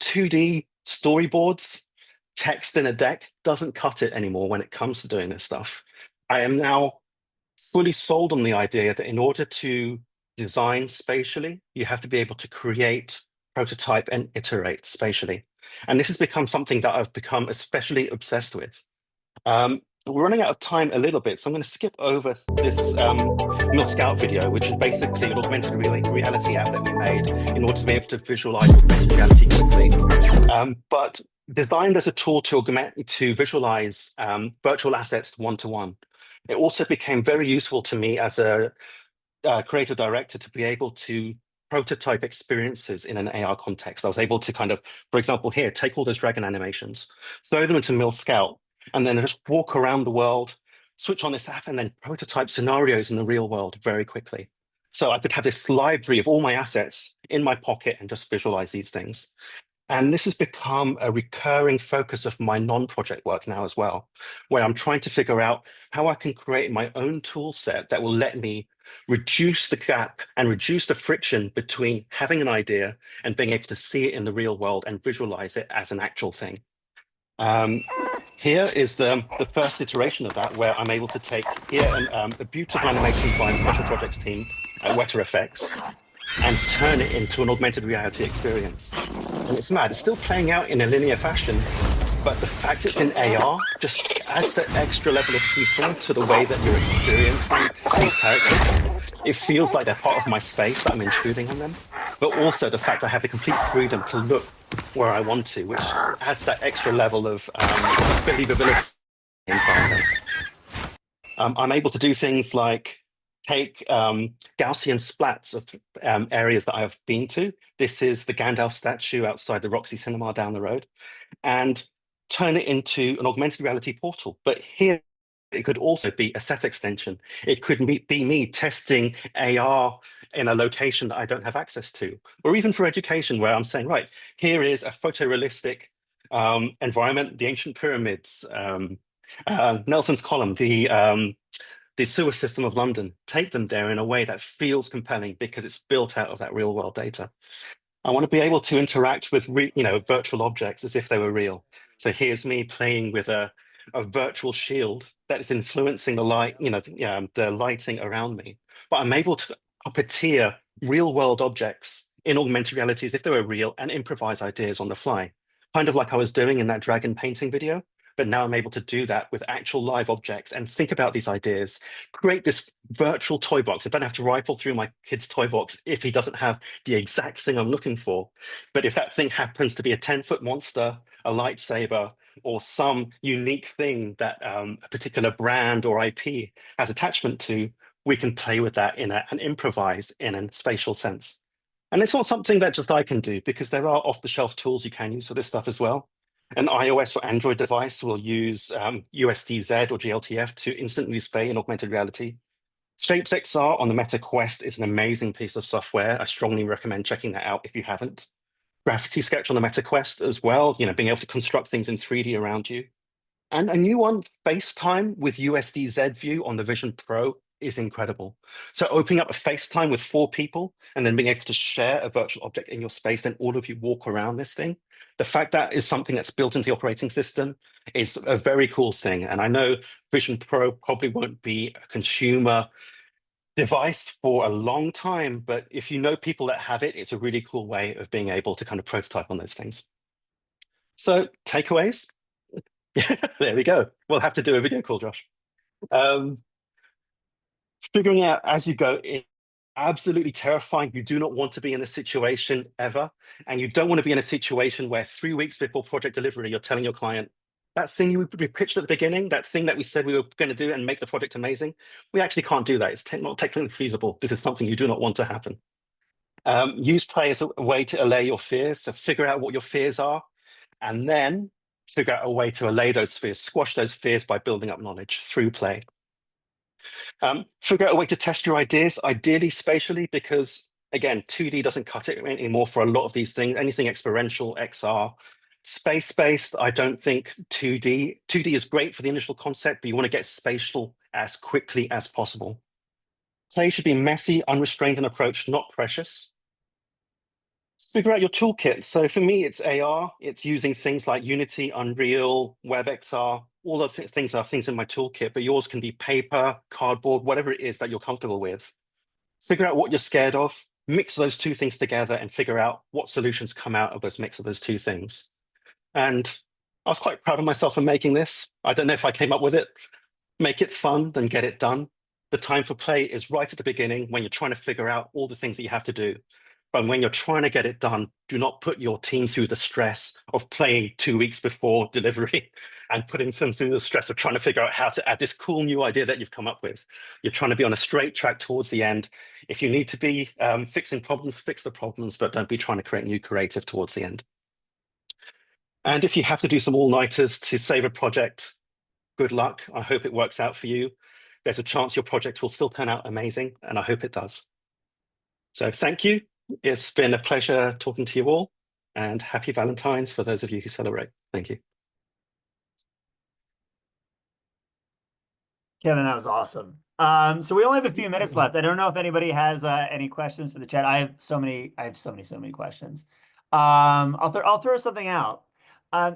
2D storyboards, text in a deck doesn't cut it anymore when it comes to doing this stuff. I am now fully sold on the idea that in order to design spatially, you have to be able to create, prototype, and iterate spatially. And this has become something that I've become especially obsessed with. We're running out of time a little bit, so I'm going to skip over this Mill Scout video, which is basically an augmented reality app that we made in order to be able to visualize augmented reality quickly. But designed as a tool to visualize virtual assets one-to-one. It also became very useful to me as a creative director to be able to prototype experiences in an AR context. I was able to kind of, for example, here, take all those dragon animations, throw them into Mill Scout, and then just walk around the world, switch on this app, and then prototype scenarios in the real world very quickly. So I could have this library of all my assets in my pocket and just visualize these things. And this has become a recurring focus of my non-project work now as well, where I'm trying to figure out how I can create my own tool set that will let me reduce the gap and reduce the friction between having an idea and being able to see it in the real world and visualize it as an actual thing. Here is the first iteration of that, where I'm able to take a beautiful animation by the special projects team at Wētā Effects and turn it into an augmented reality experience. And it's mad. It's still playing out in a linear fashion, but the fact it's in AR just adds that extra level of frisson to the way that you're experiencing these characters. It feels like they're part of my space, that I'm intruding on them, but also the fact I have the complete freedom to look where I want to, which adds that extra level of believability inside them. I'm able to do things like take Gaussian splats of areas that I have been to. This is the Gandalf statue outside the Roxy Cinema down the road, and turn it into an augmented reality portal. But here, it could also be a set extension. It could be me testing AR in a location that I don't have access to, or even for education, where I'm saying, right, here is a photorealistic environment, the ancient pyramids, Nelson's Column, the sewer system of London. Take them there in a way that feels compelling because it's built out of that real world data. I want to be able to interact with virtual objects as if they were real. So here's me playing with a virtual shield that is influencing the light, the lighting around me. But I'm able to puppeteer real world objects in augmented reality as if they were real and improvise ideas on the fly, kind of like I was doing in that dragon painting video. But now I'm able to do that with actual live objects and think about these ideas, create this virtual toy box. I don't have to rifle through my kid's toy box if he doesn't have the exact thing I'm looking for. But if that thing happens to be a 10-foot monster, a lightsaber, or some unique thing that a particular brand or IP has attachment to, we can play with that and improvise in a spatial sense. And it's not something that just I can do, because there are off-the-shelf tools you can use for this stuff as well. An iOS or Android device will use USDZ or GLTF to instantly display in augmented reality. Shapes XR on the Meta Quest is an amazing piece of software. I strongly recommend checking that out if you haven't. Gravity Sketch on the Meta Quest as well, being able to construct things in 3D around you. And a new one, FaceTime with USDZ view on the Vision Pro is incredible. So opening up a FaceTime with 4 people and then being able to share a virtual object in your space, then all of you walk around this thing. The fact that is something that's built into the operating system is a very cool thing. And I know Vision Pro probably won't be a consumer device for a long time, but if you know people that have it, it's a really cool way of being able to kind of prototype on those things. So takeaways. Yeah, there we go. We'll have to do a video call, Josh. Figuring out as you go is absolutely terrifying. You do not want to be in this situation ever. And you don't want to be in a situation where 3 weeks before project delivery, you're telling your client, that thing we pitched at the beginning, that thing that we said we were going to do and make the project amazing, we actually can't do that. It's not technically feasible. This is something you do not want to happen. Use play as a way to allay your fears. So figure out what your fears are, and then figure out a way to allay those fears, squash those fears by building up knowledge through play. Figure out a way to test your ideas, ideally spatially, because again, 2D doesn't cut it anymore for a lot of these things. Anything experiential, XR, space-based, I don't think 2D. 2D is great for the initial concept, but you want to get spatial as quickly as possible. Play should be messy, unrestrained in approach, not precious. Figure out your toolkit. So for me, it's AR. It's using things like Unity, Unreal, WebXR. All of things are things in my toolkit, but yours can be paper, cardboard, whatever it is that you're comfortable with. Figure out what you're scared of, mix those two things together, and figure out what solutions come out of those mix of those two things. And I was quite proud of myself for making this. I don't know if I came up with it. Make it fun, then get it done. The time for play is right at the beginning when you're trying to figure out all the things that you have to do. But when you're trying to get it done, do not put your team through the stress of playing 2 weeks before delivery and putting them through the stress of trying to figure out how to add this cool new idea that you've come up with. You're trying to be on a straight track towards the end. If you need to be fixing problems, fix the problems, but don't be trying to create new creative towards the end. And if you have to do some all-nighters to save a project, good luck. I hope it works out for you. There's a chance your project will still turn out amazing, and I hope it does. So thank you. It's been a pleasure talking to you all, and happy Valentine's for those of you who celebrate. Thank you. Kevin, that was awesome. So we only have a few minutes left. I don't know if anybody has any questions for the chat. I have so many questions. I'll throw something out.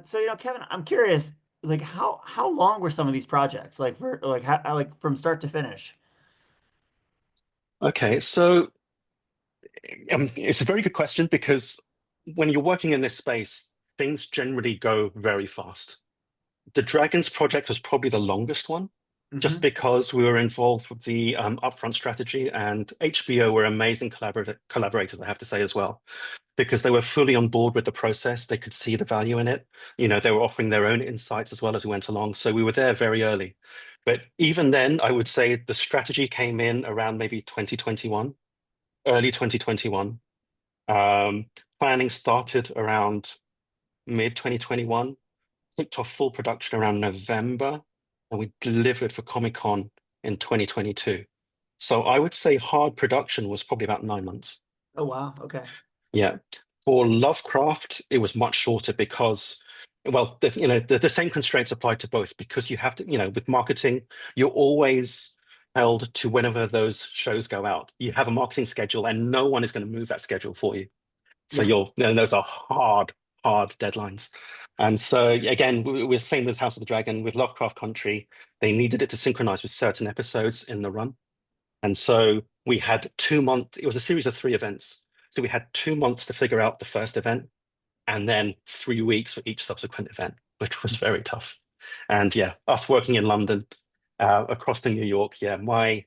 So Kevin, I'm curious, like how long were some of these projects, like from start to finish? Okay, so it's a very good question, because when you're working in this space, things generally go very fast. The Dragons project was probably the longest one, just because we were involved with the upfront strategy, and HBO were amazing collaborators, I have to say as well, because they were fully on board with the process. They could see the value in it. They were offering their own insights as well as we went along. So we were there very early. But even then, I would say the strategy came in around maybe 2021. Early 2021. Planning started around mid 2021, kicked off full production around November, and we delivered for Comic-Con in 2022. So I would say hard production was probably about 9 months. Oh, wow. Okay. Yeah. For Lovecraft, it was much shorter because, well, the same constraints apply to both, because you have to, with marketing, you're always held to whenever those shows go out. You have a marketing schedule, and no one is going to move that schedule for you. So those are hard deadlines. And so again, we're same with House of the Dragon, with Lovecraft Country. They needed it to synchronize with certain episodes in the run. And so we had 2 months, it was a series of 3 events. So we had 2 months to figure out the first event, and then 3 weeks for each subsequent event, which was very tough. And yeah, us working in London, across to New York, yeah, my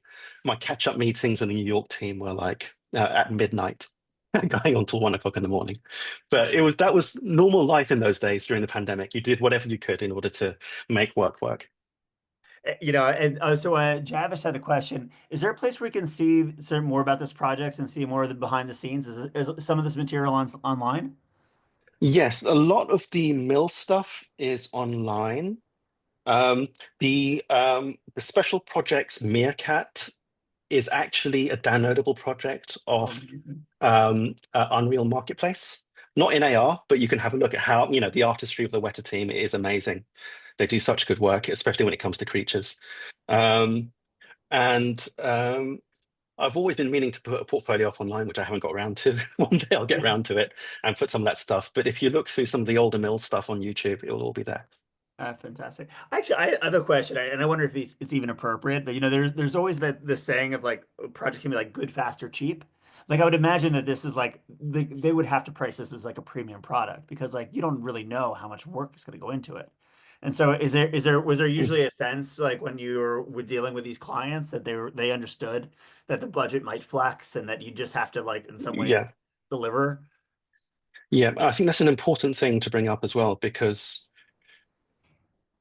catch-up meetings with the New York team were like at midnight, going on till 1 o'clock in the morning. But that was normal life in those days during the pandemic. You did whatever you could in order to make work work. And so Javish had a question. Is there a place where we can see more about this project and see more of the behind the scenes? Is some of this material online? Yes, a lot of the mill stuff is online. The special projects Meerkat is actually a downloadable project of Unreal Marketplace. Not in AR, but you can have a look at how, the artistry of the Wētā team is amazing. They do such good work, especially when it comes to creatures. I've always been meaning to put a portfolio up online, which I haven't got around to. One day I'll get around to it and put some of that stuff. But if you look through some of the older mill stuff on YouTube, it will all be there. Fantastic. Actually, I have a question, and I wonder if it's even appropriate. But there's always this saying of like a project can be like good, fast, or cheap. Like I would imagine that this is like they would have to price this as like a premium product because like you don't really know how much work is going to go into it. And so was there usually a sense like when you were dealing with these clients that they understood that the budget might flex and that you just have to like in some way deliver? Yeah, I think that's an important thing to bring up as well, because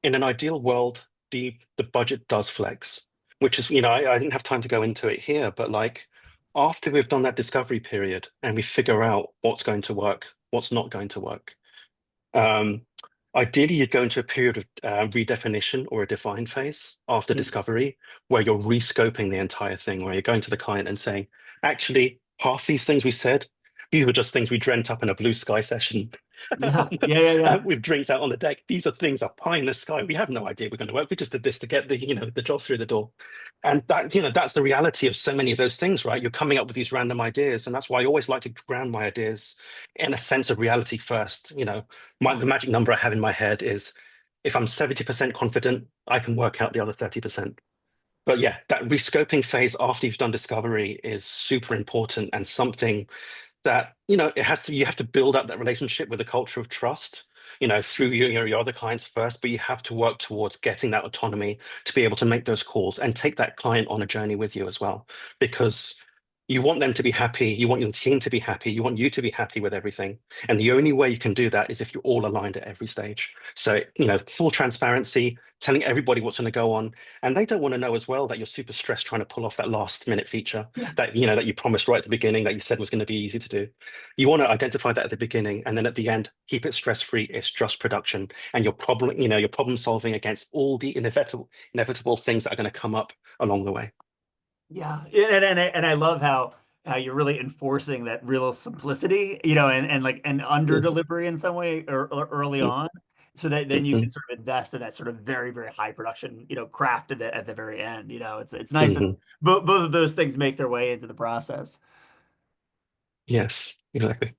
in an ideal world, the budget does flex, which is, I didn't have time to go into it here, but like after we've done that discovery period and we figure out what's going to work, what's not going to work, ideally you'd go into a period of redefinition or a define phase after discovery, where you're rescoping the entire thing, where you're going to the client and saying, actually, half these things we said, these were just things we dreamt up in a blue sky session. Yeah. With drinks out on the deck. These are things are pie in the sky. We have no idea we're going to work. We just did this to get the job through the door. And that, that's the reality of so many of those things, right? You're coming up with these random ideas. And that's why I always like to ground my ideas in a sense of reality first. The magic number I have in my head is if I'm 70% confident, I can work out the other 30%. But yeah, that rescoping phase after you've done discovery is super important and something that you have to build up that relationship with a culture of trust through your other clients first, but you have to work towards getting that autonomy to be able to make those calls and take that client on a journey with you as well, because you want them to be happy, you want your team to be happy, you want you to be happy with everything, and the only way you can do that is if you're all aligned at every stage. So full transparency, telling everybody what's going to go on, and they don't want to know as well that you're super stressed trying to pull off that last minute feature that you promised right at the beginning that you said was going to be easy to do. You want to identify that at the beginning, and then at the end keep it stress free. It's just production, and you're problem solving against all the inevitable things that are going to come up along the way. Yeah, and I love how you're really enforcing that real simplicity, and under delivery in some way or early on, so that then you can sort of invest in that sort of very, very high production, craft at the very end. It's nice that both of those things make their way into the process. Yes, exactly.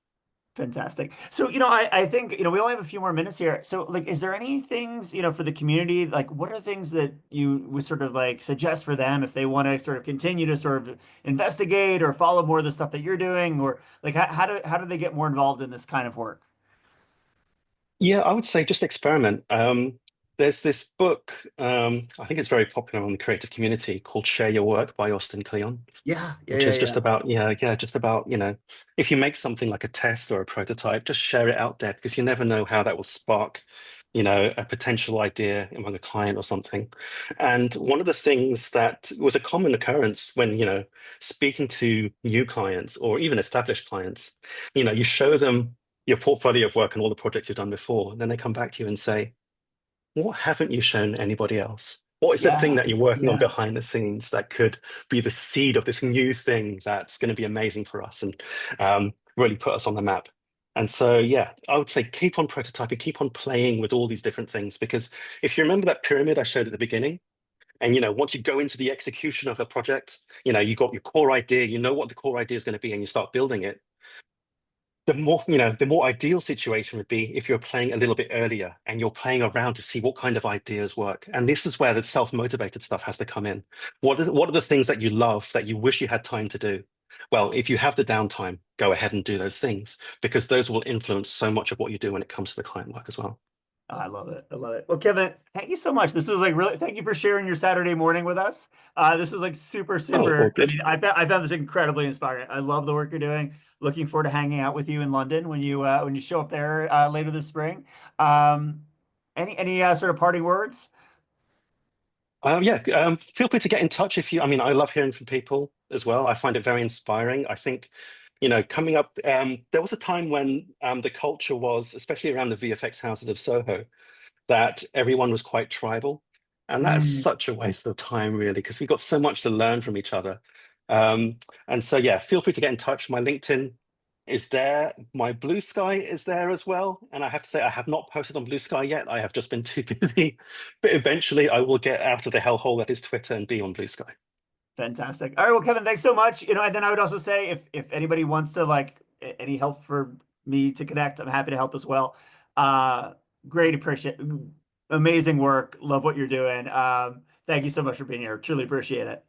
Fantastic. So, I think, we only have a few more minutes here. So, like, is there any things, for the community, like, what are things that you would sort of like suggest for them if they want to sort of continue to sort of investigate or follow more of the stuff that you're doing, or like, how do they get more involved in this kind of work? Yeah, I would say just experiment. There's this book, I think it's very popular on the creative community, called Share Your Work by Austin Kleon. Which is just about, if you make something like a test or a prototype, just share it out there, because you never know how that will spark, a potential idea among a client or something. And one of the things that was a common occurrence when, speaking to new clients or even established clients, you show them your portfolio of work and all the projects you've done before, and then they come back to you and say, what haven't you shown anybody else? What is that thing that you're working on behind the scenes that could be the seed of this new thing that's going to be amazing for us and really put us on the map? And so, yeah, I would say keep on prototyping, keep on playing with all these different things, because if you remember that pyramid I showed at the beginning, and once you go into the execution of a project, you got your core idea, you know what the core idea is going to be, and you start building it. The more ideal situation would be if you're playing a little bit earlier and you're playing around to see what kind of ideas work. And this is where the self-motivated stuff has to come in. What are the things that you love that you wish you had time to do? well, if you have the downtime, go ahead and do those things, because those will influence so much of what you do when it comes to the client work as well. Oh, I love it. I love it. Well, Kevin, thank you so much. This was like really, thank you for sharing your Saturday morning with us. This was like super, super, all good. I found this incredibly inspiring. I love the work you're doing. Looking forward to hanging out with you in London when you show up there later this spring. Any sort of parting words? Feel free to get in touch if you, I mean, I love hearing from people as well. I find it very inspiring. I think, coming up, there was a time when the culture was, especially around the VFX houses of Soho, that everyone was quite tribal. And that's such a waste of time, really, because we've got so much to learn from each other. And so, yeah, feel free to get in touch. My LinkedIn is there. My Blue Sky is there as well. And I have to say, I have not posted on Blue Sky yet. I have just been too busy. But eventually I will get out of the hellhole that is Twitter and be on Blue Sky. Fantastic. All right, well, Kevin, thanks so much. And then I would also say if anybody wants to like any help for me to connect, I'm happy to help as well. Great, appreciate, amazing work. Love what you're doing. Thank you so much for being here. Truly appreciate it.